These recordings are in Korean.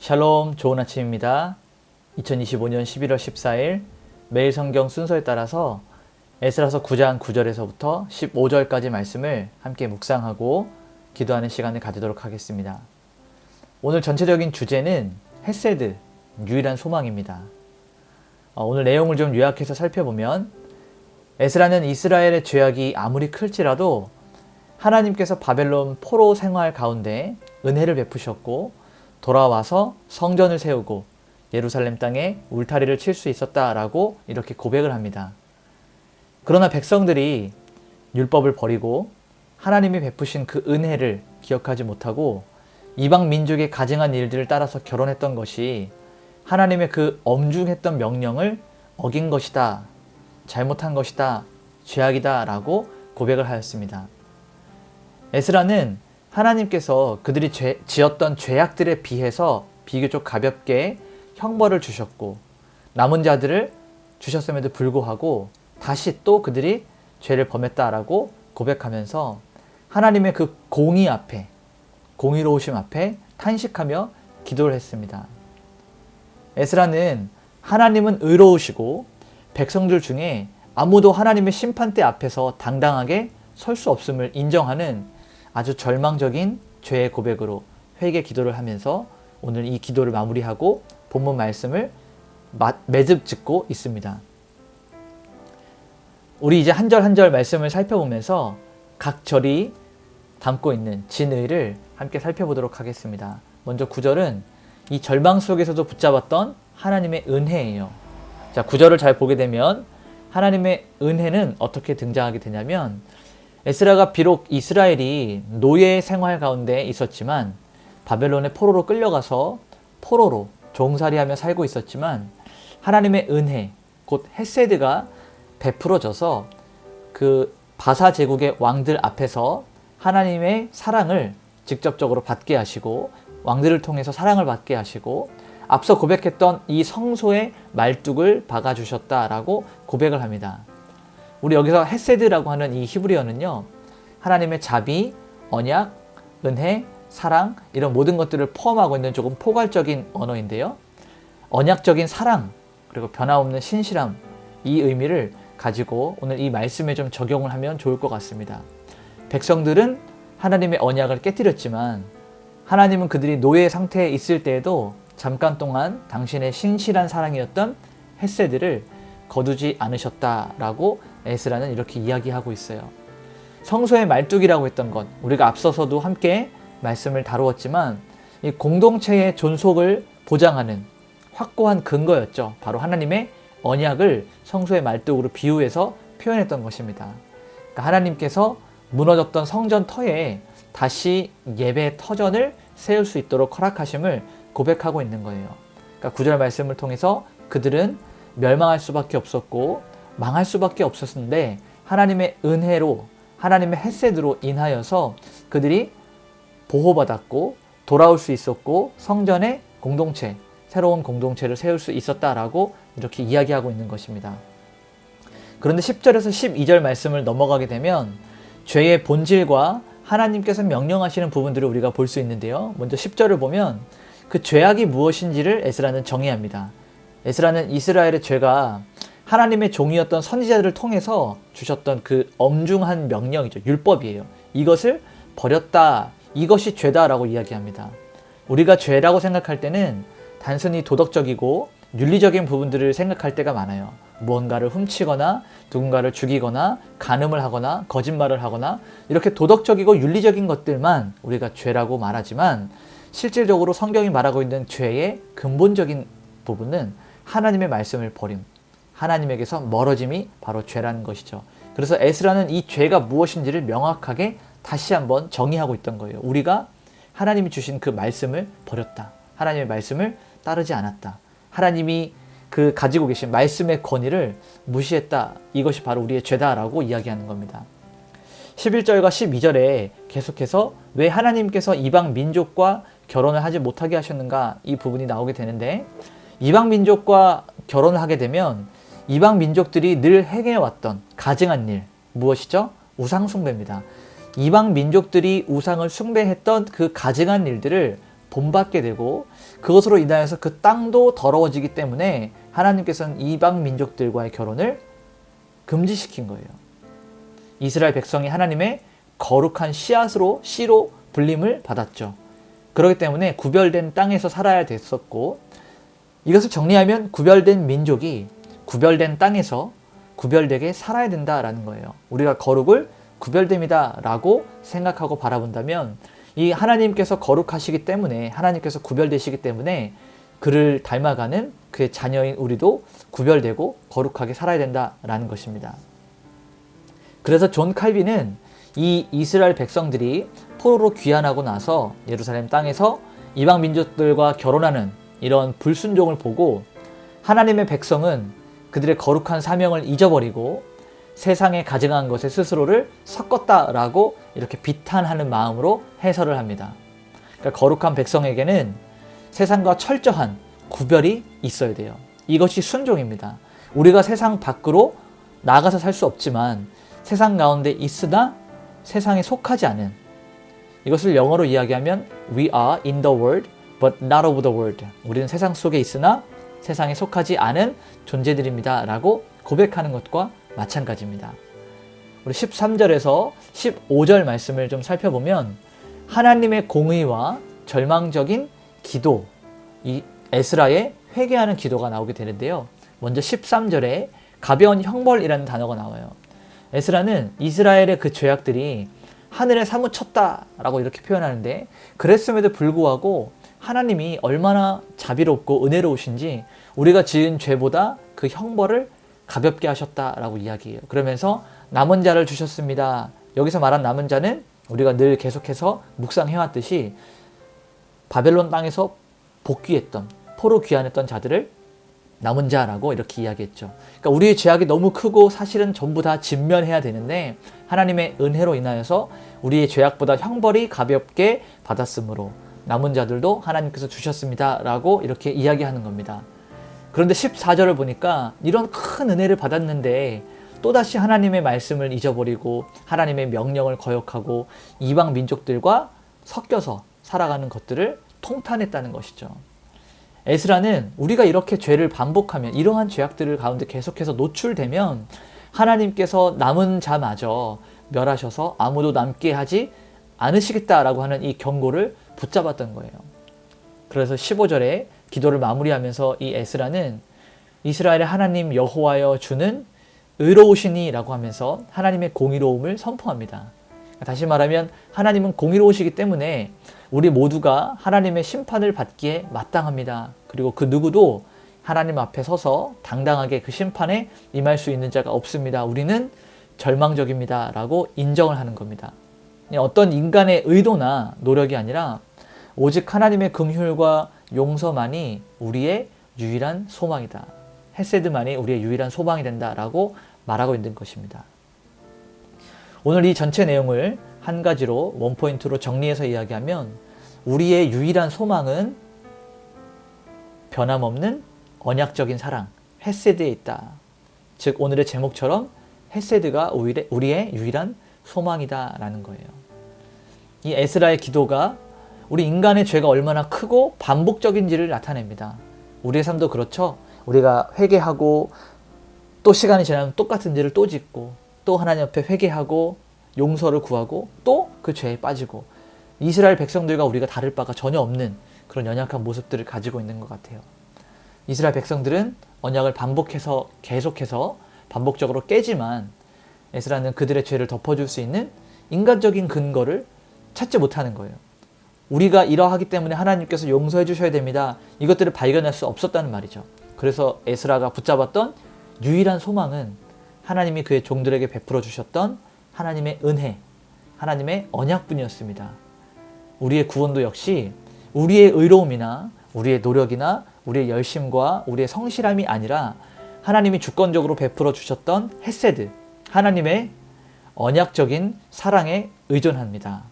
샬롬, 좋은 아침입니다. 2025년 11월 14일 매일 성경 순서에 따라서 에스라서 9장 9절에서부터 15절까지 말씀을 함께 묵상하고 기도하는 시간을 가지도록 하겠습니다. 오늘 전체적인 주제는 헤세드, 유일한 소망입니다. 오늘 내용을 좀 요약해서 살펴보면 에스라는 이스라엘의 죄악이 아무리 클지라도 하나님께서 바벨론 포로 생활 가운데 은혜를 베푸셨고 돌아와서 성전을 세우고 예루살렘 땅에 울타리를 칠 수 있었다라고 이렇게 고백을 합니다. 그러나 백성들이 율법을 버리고 하나님이 베푸신 그 은혜를 기억하지 못하고 이방 민족의 가증한 일들을 따라서 결혼했던 것이 하나님의 그 엄중했던 명령을 어긴 것이다, 잘못한 것이다, 죄악이다 라고 고백을 하였습니다. 에스라는 하나님께서 그들이 지었던 죄악들에 비해서 비교적 가볍게 형벌을 주셨고 남은 자들을 주셨음에도 불구하고 다시 또 그들이 죄를 범했다라고 고백하면서 하나님의 그 공의 앞에, 공의로우심 앞에 탄식하며 기도를 했습니다. 에스라는 하나님은 의로우시고 백성들 중에 아무도 하나님의 심판대 앞에서 당당하게 설 수 없음을 인정하는 아주 절망적인 죄의 고백으로 회개 기도를 하면서 오늘 이 기도를 마무리하고 본문 말씀을 매듭 짓고 있습니다. 우리 이제 한 절 한 절 말씀을 살펴보면서 각 절이 담고 있는 진의를 함께 살펴보도록 하겠습니다. 먼저 9절은 이 절망 속에서도 붙잡았던 하나님의 은혜예요. 자, 9절을 잘 보게 되면 하나님의 은혜는 어떻게 등장하게 되냐면 에스라가 비록 이스라엘이 노예 생활 가운데 있었지만 바벨론의 포로로 끌려가서 포로로 종살이하며 살고 있었지만 하나님의 은혜, 곧 헤세드가 베풀어져서 그 바사 제국의 왕들 앞에서 하나님의 사랑을 직접적으로 받게 하시고 왕들을 통해서 사랑을 받게 하시고 앞서 고백했던 이 성소의 말뚝을 박아주셨다라고 고백을 합니다. 우리 여기서 헤세드라고 하는 이 히브리어는요, 하나님의 자비, 언약, 은혜, 사랑 이런 모든 것들을 포함하고 있는 조금 포괄적인 언어인데요. 언약적인 사랑 그리고 변함없는 신실함 이 의미를 가지고 오늘 이 말씀에 좀 적용을 하면 좋을 것 같습니다. 백성들은 하나님의 언약을 깨뜨렸지만 하나님은 그들이 노예 상태에 있을 때에도 잠깐 동안 당신의 신실한 사랑이었던 헤세드를 거두지 않으셨다라고 에스라는 이렇게 이야기하고 있어요. 성소의 말뚝이라고 했던 것, 우리가 앞서서도 함께 말씀을 다루었지만 이 공동체의 존속을 보장하는 확고한 근거였죠. 바로 하나님의 언약을 성소의 말뚝으로 비유해서 표현했던 것입니다. 그러니까 하나님께서 무너졌던 성전 터에 다시 예배 터전을 세울 수 있도록 허락하심을 고백하고 있는 거예요. 그러니까 9절 말씀을 통해서 그들은 멸망할 수밖에 없었고 망할 수밖에 없었는데 하나님의 은혜로 하나님의 헤세드로 인하여서 그들이 보호받았고 돌아올 수 있었고 성전의 공동체, 새로운 공동체를 세울 수 있었다라고 이렇게 이야기하고 있는 것입니다. 그런데 10절에서 12절 말씀을 넘어가게 되면 죄의 본질과 하나님께서 명령하시는 부분들을 우리가 볼 수 있는데요. 먼저 10절을 보면 그 죄악이 무엇인지를 에스라는 정의합니다. 에스라는 이스라엘의 죄가 하나님의 종이었던 선지자들을 통해서 주셨던 그 엄중한 명령이죠. 율법이에요. 이것을 버렸다. 이것이 죄다라고 이야기합니다. 우리가 죄라고 생각할 때는 단순히 도덕적이고 윤리적인 부분들을 생각할 때가 많아요. 무언가를 훔치거나 누군가를 죽이거나 간음을 하거나 거짓말을 하거나 이렇게 도덕적이고 윤리적인 것들만 우리가 죄라고 말하지만 실질적으로 성경이 말하고 있는 죄의 근본적인 부분은 하나님의 말씀을 버림, 하나님에게서 멀어짐이 바로 죄라는 것이죠. 그래서 에스라는 이 죄가 무엇인지를 명확하게 다시 한번 정의하고 있던 거예요. 우리가 하나님이 주신 그 말씀을 버렸다. 하나님의 말씀을 따르지 않았다. 하나님이 그 가지고 계신 말씀의 권위를 무시했다. 이것이 바로 우리의 죄다라고 이야기하는 겁니다. 11절과 12절에 계속해서 왜 하나님께서 이방 민족과 결혼을 하지 못하게 하셨는가 이 부분이 나오게 되는데 이방 민족과 결혼을 하게 되면 이방 민족들이 늘 행해왔던 가증한 일 무엇이죠? 우상 숭배입니다. 이방 민족들이 우상을 숭배했던 그 가증한 일들을 본받게 되고 그것으로 인하여서 그 땅도 더러워지기 때문에 하나님께서는 이방 민족들과의 결혼을 금지시킨 거예요. 이스라엘 백성이 하나님의 거룩한 씨로 불림을 받았죠. 그렇기 때문에 구별된 땅에서 살아야 됐었고, 이것을 정리하면 구별된 민족이 구별된 땅에서 구별되게 살아야 된다라는 거예요. 우리가 거룩을 구별됨이다 라고 생각하고 바라본다면, 이 하나님께서 거룩하시기 때문에, 하나님께서 구별되시기 때문에 그를 닮아가는 그의 자녀인 우리도 구별되고 거룩하게 살아야 된다라는 것입니다. 그래서 존 칼빈은 이 이스라엘 백성들이 포로로 귀환하고 나서 예루살렘 땅에서 이방 민족들과 결혼하는 이런 불순종을 보고, 하나님의 백성은 그들의 거룩한 사명을 잊어버리고 세상에 가증한 것에 스스로를 섞었다라고 이렇게 비탄하는 마음으로 해설을 합니다. 그러니까 거룩한 백성에게는 세상과 철저한 구별이 있어야 돼요. 이것이 순종입니다. 우리가 세상 밖으로 나가서 살 수 없지만 세상 가운데 있으나 세상에 속하지 않은, 이것을 영어로 이야기하면 We are in the world but not of the world. 우리는 세상 속에 있으나 세상에 속하지 않은 존재들입니다 라고 고백하는 것과 마찬가지입니다. 우리 13절에서 15절 말씀을 좀 살펴보면 하나님의 공의와 절망적인 기도, 이 에스라의 회개하는 기도가 나오게 되는데요. 먼저 13절에 가벼운 형벌이라는 단어가 나와요. 에스라는 이스라엘의 그 죄악들이 하늘에 사무쳤다라고 이렇게 표현하는데, 그랬음에도 불구하고 하나님이 얼마나 자비롭고 은혜로우신지 우리가 지은 죄보다 그 형벌을 가볍게 하셨다라고 이야기해요. 그러면서 남은 자를 주셨습니다. 여기서 말한 남은 자는 우리가 늘 계속해서 묵상해왔듯이 바벨론 땅에서 복귀했던, 포로 귀환했던 자들을 남은 자라고 이렇게 이야기했죠. 그러니까 우리의 죄악이 너무 크고 사실은 전부 다 진면해야 되는데 하나님의 은혜로 인하여서 우리의 죄악보다 형벌이 가볍게 받았으므로 남은 자들도 하나님께서 주셨습니다 라고 이렇게 이야기하는 겁니다. 그런데 14절을 보니까 이런 큰 은혜를 받았는데 또다시 하나님의 말씀을 잊어버리고 하나님의 명령을 거역하고 이방 민족들과 섞여서 살아가는 것들을 통탄했다는 것이죠. 에스라는 우리가 이렇게 죄를 반복하면, 이러한 죄악들을 가운데 계속해서 노출되면 하나님께서 남은 자마저 멸하셔서 아무도 남게 하지 않으시겠다라고 하는 이 경고를 붙잡았던 거예요. 그래서 15절에 기도를 마무리하면서 이 에스라는 이스라엘의 하나님 여호와여 주는 의로우시니 라고 하면서 하나님의 공의로움을 선포합니다. 다시 말하면 하나님은 공의로우시기 때문에 우리 모두가 하나님의 심판을 받기에 마땅합니다. 그리고 그 누구도 하나님 앞에 서서 당당하게 그 심판에 임할 수 있는 자가 없습니다. 우리는 절망적입니다 라고 인정을 하는 겁니다. 어떤 인간의 의도나 노력이 아니라 오직 하나님의 긍휼과 용서만이 우리의 유일한 소망이다. 헤세드만이 우리의 유일한 소망이 된다라고 말하고 있는 것입니다. 오늘 이 전체 내용을 한 가지로 원포인트로 정리해서 이야기하면, 우리의 유일한 소망은 변함없는 언약적인 사랑, 헤세드에 있다. 즉 오늘의 제목처럼 헤세드가 우리의 유일한 소망이다 라는 거예요. 이 에스라의 기도가 우리 인간의 죄가 얼마나 크고 반복적인지를 나타냅니다. 우리의 삶도 그렇죠. 우리가 회개하고 또 시간이 지나면 똑같은 죄를 또 짓고 또 하나님 앞에 회개하고 용서를 구하고 또 그 죄에 빠지고, 이스라엘 백성들과 우리가 다를 바가 전혀 없는 그런 연약한 모습들을 가지고 있는 것 같아요. 이스라엘 백성들은 언약을 반복해서 계속해서 반복적으로 깨지만 에스라는 그들의 죄를 덮어줄 수 있는 인간적인 근거를 찾지 못하는 거예요. 우리가 이러하기 때문에 하나님께서 용서해 주셔야 됩니다. 이것들을 발견할 수 없었다는 말이죠. 그래서 에스라가 붙잡았던 유일한 소망은 하나님이 그의 종들에게 베풀어 주셨던 하나님의 은혜, 하나님의 언약뿐이었습니다. 우리의 구원도 역시 우리의 의로움이나 우리의 노력이나 우리의 열심과 우리의 성실함이 아니라 하나님이 주권적으로 베풀어 주셨던 헤세드, 하나님의 언약적인 사랑에 의존합니다.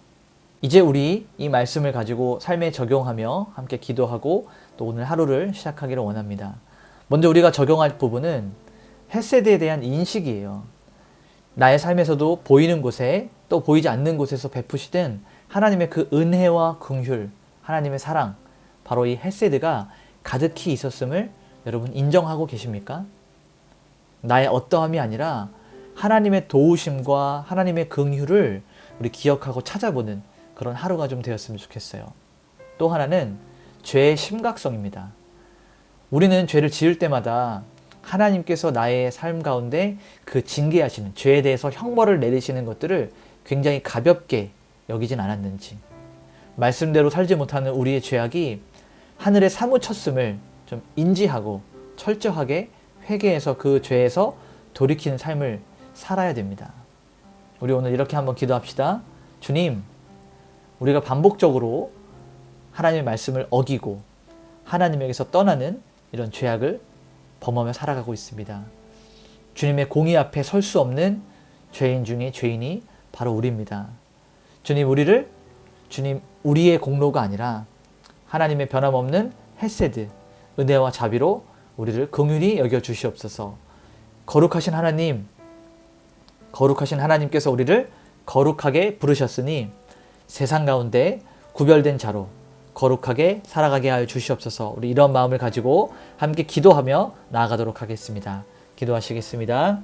이제 우리 이 말씀을 가지고 삶에 적용하며 함께 기도하고 또 오늘 하루를 시작하기를 원합니다. 먼저 우리가 적용할 부분은 헤세드에 대한 인식이에요. 나의 삶에서도 보이는 곳에 또 보이지 않는 곳에서 베푸시는 하나님의 그 은혜와 긍휼, 하나님의 사랑, 바로 이 헤세드가 가득히 있었음을 여러분 인정하고 계십니까? 나의 어떠함이 아니라 하나님의 도우심과 하나님의 긍휼을 우리 기억하고 찾아보는 그런 하루가 좀 되었으면 좋겠어요. 또 하나는 죄의 심각성입니다. 우리는 죄를 지을 때마다 하나님께서 나의 삶 가운데 그 징계하시는 죄에 대해서 형벌을 내리시는 것들을 굉장히 가볍게 여기진 않았는지, 말씀대로 살지 못하는 우리의 죄악이 하늘에 사무쳤음을 좀 인지하고 철저하게 회개해서 그 죄에서 돌이키는 삶을 살아야 됩니다. 우리 오늘 이렇게 한번 기도합시다. 주님, 우리가 반복적으로 하나님의 말씀을 어기고 하나님에게서 떠나는 이런 죄악을 범하며 살아가고 있습니다. 주님의 공의 앞에 설 수 없는 죄인 중에 죄인이 바로 우리입니다. 주님, 우리의 공로가 아니라 하나님의 변함없는 헤세드, 은혜와 자비로 우리를 긍휼히 여겨 주시옵소서. 거룩하신 하나님께서 우리를 거룩하게 부르셨으니 세상 가운데 구별된 자로 거룩하게 살아가게 하여 주시옵소서. 우리 이런 마음을 가지고 함께 기도하며 나아가도록 하겠습니다. 기도하시겠습니다.